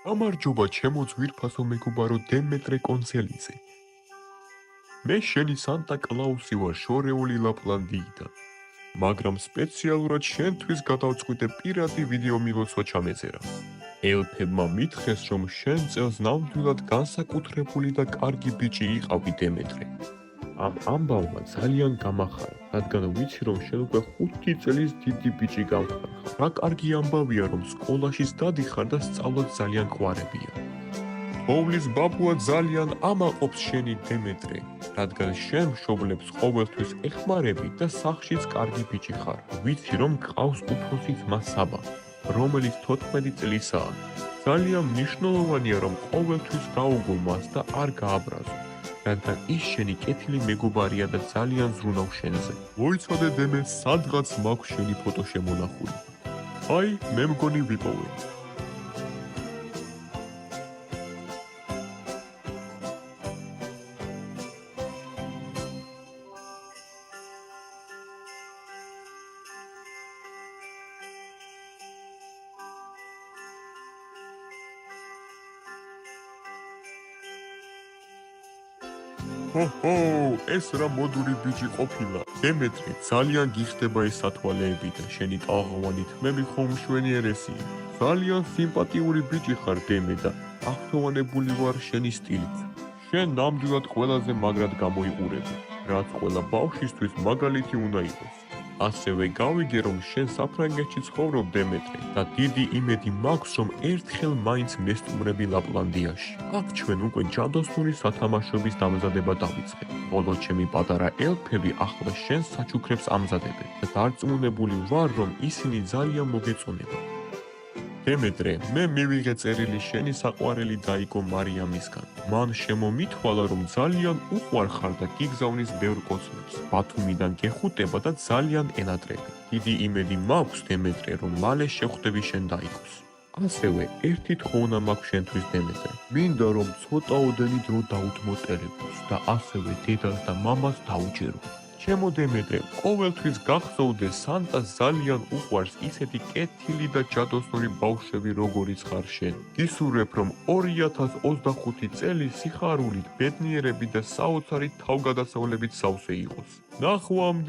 გამარჯობა ჩემო ძვირფასო მეგობარო დემეტრე კონცელიძე. მე შენი სანტა კლაუსი ვარ შორეული ლაპლანდიიდან. მაგრამ სპეციალურად შენთვის გადავწყვიტე პირადი ვიდეო მილოცვა ჩამეწერა. ელფებმა მითხრეს, რომ შენ წელს ნამდვილად განსაკუთრებული და კარგი ბიჭი იყავი დემეტრე. ამ ამბავმა ძალიან გამახარა, რადგან ვიცი, რომ შენ უკვე 5 წლის დიდი ბიჭი გამხარხარ. რა კარგი ამბავია, რომ სკოლაშიც დადიხარ და სწავლაც ძალიან ყვარებია. თოვლის ბაბუა ძალიან ამაყობს შენი დემეტრე, რადგან შენ მშობლებს ყოველთვის ეხმარები და სახლშიც კარგი ბიჭი ხარ. ვიცი, რომ გყავს უფროსი ძმა საბა, რომელიც 14 წლისაა. ძალიან მნიშვნელოვანია, რომ ყოველთვის გაუგო მას და არ გააბრაზო. რადგან ის შენი კეთილი მეგობარია და ძალიან ზრუნავს შენზე. მოიცადე დემე, სადღაც მაქვს შენი ფოტო შემონახული. აი, მე მგონი ვიპოვე. ჰო, ეს რა მოდური ბიჭი ყოფილა. დემეტრე, ძალიან გიხდება ეს სათვალეები და შენი ტალღოვანი თმები ხომ მშვენიერესია. ძალიან სიმპათიური ბიჭი ხარ დემე და აღფრთოვანებული ვარ შენი სტილით. შენ ნამდვილად ყველაზე მაგრად გამოიყურები, რაც ყველა ბავშვისთვის მაგალითი უნდა იყოს. ასევე გავიგე, რომ შენ საფრანგეთში ცხოვრობ დემეტრე და დიდი იმედი მაქვს, რომ ერთხელ მაინც მესტუმრები ლაპლანდიაში. აქ ჩვენ უკვე ჯადოსნური სათამაშოების დამზადება დავიწყეთ. ბოლო ჩემი პატარა ელფები ახლა შენს საჩუქრებს ამზადებენ და დარწმუნებული ვარ, რომ ისინი ძალიან მოგეწონება. დემეტრე, მე მივიღე წერილი შენი საყვარელი დაიკო მარიამისგან. მან შემომითვალა, რომ ძალიან უყვარხარ და გიგზავნის ბევრ კოცნებს. ბათუმიდან გეხუტება და ძალიან ენატრები. დიდი იმედი მაქვს დემეტრე, რომ მალე შეხვდები შენ დაიკოს. ასევე ერთი თხოვნა მაქვს შენთვის დემეტრე. მინდა რომ ცოტაოდენი დრო დაუთმო ტელეფონს და ასევე დედას და მამას დაუჯერო. ჩემო დემეტრე, ყოველთვის გახსოვდე სანტას ძალიან უყვარს ისეთი კეთილი და ჯადოსნური ბავშვები როგორიც ხარ შენ. გისურვებ, რომ 2025 წელი სიხარულით, ბედნიერებით და საოცარი თავგადასავლებით სავსე იყოს. ნახვამდის!